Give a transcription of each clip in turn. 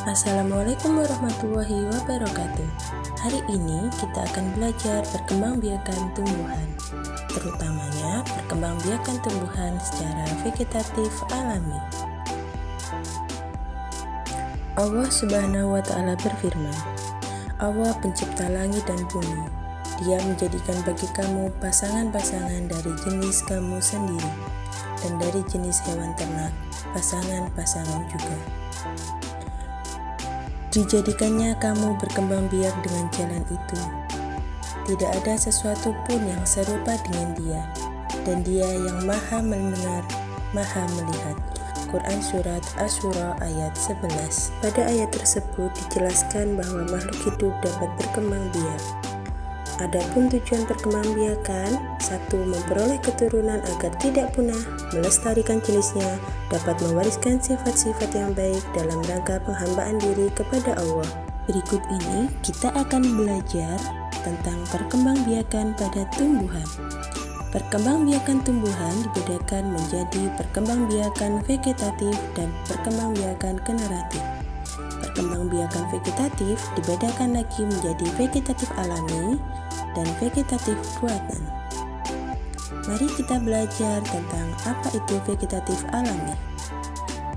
Assalamualaikum warahmatullahi wabarakatuh. Hari ini kita akan belajar perkembangbiakan tumbuhan, terutamanya perkembangbiakan tumbuhan secara vegetatif alami. Allah Subhanahu wa Ta'ala berfirman, Allah pencipta langit dan bumi. Dia menjadikan bagi kamu pasangan-pasangan dari jenis kamu sendiri, dan dari jenis hewan ternak pasangan-pasangan juga. Dijadikannya kamu berkembang biak dengan jalan itu. Tidak ada sesuatu pun yang serupa dengan dia, dan dia yang maha mendengar, maha melihat. Quran Surat Asy-Syura ayat 11. Pada ayat tersebut dijelaskan bahwa makhluk hidup dapat berkembang biak. Adapun tujuan perkembangbiakan, 1. Memperoleh keturunan agar tidak punah, melestarikan jenisnya, dapat mewariskan sifat-sifat yang baik dalam rangka penghambaan diri kepada Allah. Berikut ini kita akan belajar tentang perkembangbiakan pada tumbuhan. Perkembangbiakan tumbuhan dibedakan menjadi perkembangbiakan vegetatif dan perkembangbiakan generatif. Perkembangbiakan vegetatif dibedakan lagi menjadi vegetatif alami dan vegetatif buatan. Mari kita belajar tentang apa itu vegetatif alami.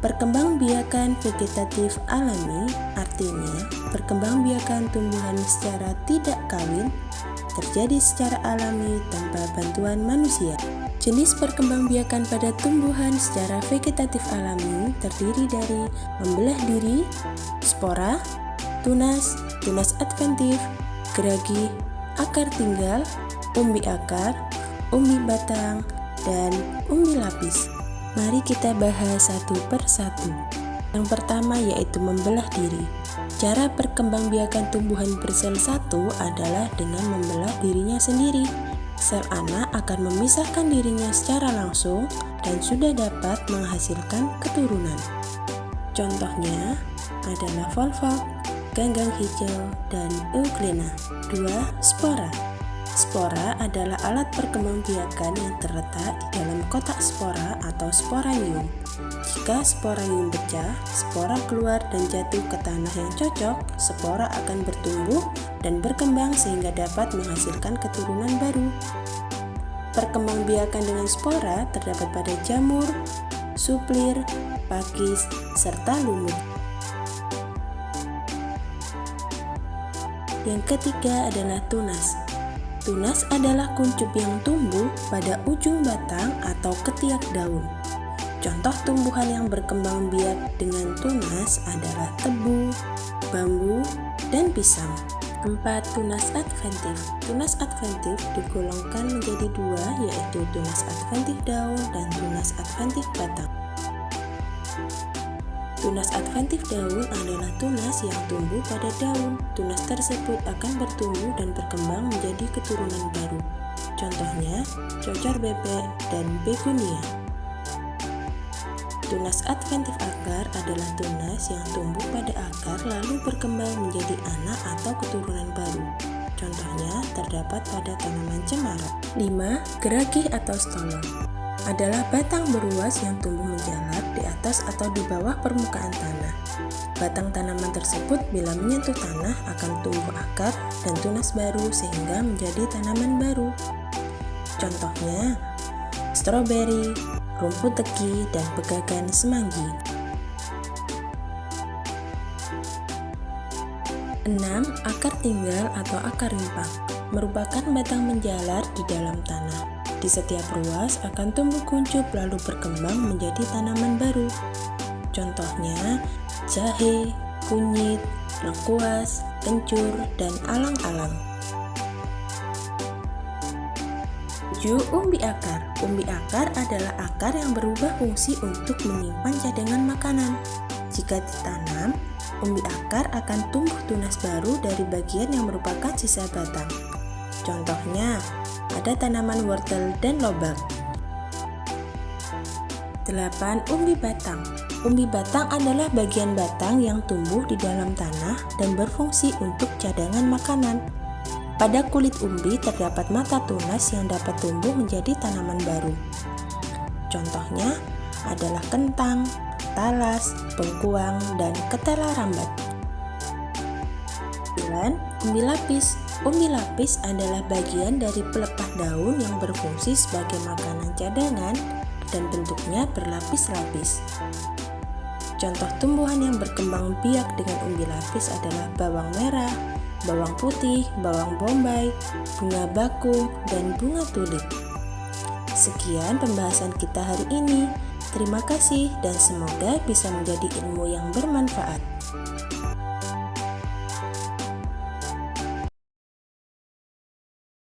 Perkembangbiakan vegetatif alami artinya perkembangbiakan tumbuhan secara tidak kawin terjadi secara alami tanpa bantuan manusia. Jenis perkembangbiakan pada tumbuhan secara vegetatif alami terdiri dari membelah diri, spora, tunas, tunas adventif, geragi, akar tinggal, umbi akar, umbi batang, dan umbi lapis. Mari kita bahas satu per satu. Yang pertama yaitu membelah diri. Cara perkembangbiakan tumbuhan bersel satu adalah dengan membelah dirinya sendiri. Sel anak akan memisahkan dirinya secara langsung dan sudah dapat menghasilkan keturunan. Contohnya adalah volva, ganggang hijau, dan euglena. 2. Spora. Spora adalah alat perkembangbiakan yang terletak di dalam kotak spora atau sporanium. Jika sporanium pecah, spora keluar dan jatuh ke tanah yang cocok, spora akan bertumbuh dan berkembang sehingga dapat menghasilkan keturunan baru. Perkembangbiakan dengan spora terdapat pada jamur, suplir, pakis, serta lumut. Yang ketiga adalah tunas. Tunas adalah kuncup yang tumbuh pada ujung batang atau ketiak daun. Contoh tumbuhan yang berkembang biak dengan tunas adalah tebu, bambu, dan pisang. 4. Tunas adventif. Tunas adventif digolongkan menjadi dua, yaitu tunas adventif daun dan tunas adventif batang. Tunas adventif daun adalah tunas yang tumbuh pada daun. Tunas tersebut akan bertumbuh dan berkembang menjadi keturunan baru. Contohnya, cocor bebek dan begonia. Tunas adventif akar adalah tunas yang tumbuh pada akar lalu berkembang menjadi anak atau keturunan baru. Contohnya terdapat pada tanaman cemara. 5. Geragi atau stolon adalah batang beruas yang tumbuh menjalar di atas atau di bawah permukaan tanah. Batang tanaman tersebut bila menyentuh tanah akan tumbuh akar dan tunas baru sehingga menjadi tanaman baru. Contohnya, stroberi, rumput teki, dan pegagan semanggi. 6. Akar tinggal atau akar rimpang merupakan batang menjalar di dalam tanah. Di setiap ruas akan tumbuh kuncup lalu berkembang menjadi tanaman baru. Contohnya jahe, kunyit, lengkuas, kencur, dan alang-alang. 7. Umbi akar. Umbi akar adalah akar yang berubah fungsi untuk menyimpan cadangan makanan. Jika ditanam, umbi akar akan tumbuh tunas baru dari bagian yang merupakan sisa batang. Contohnya, ada tanaman wortel dan lobak. 8. Umbi batang. Umbi batang adalah bagian batang yang tumbuh di dalam tanah dan berfungsi untuk cadangan makanan. Pada kulit umbi terdapat mata tunas yang dapat tumbuh menjadi tanaman baru. Contohnya adalah kentang, talas, bengkuang, dan ketela rambat. 9. Umbi lapis. Umbi lapis adalah bagian dari pelepah daun yang berfungsi sebagai makanan cadangan dan bentuknya berlapis-lapis. Contoh tumbuhan yang berkembang biak dengan umbi lapis adalah bawang merah, bawang putih, bawang bombay, bunga bakung, dan bunga tulip. Sekian pembahasan kita hari ini. Terima kasih dan semoga bisa menjadi ilmu yang bermanfaat.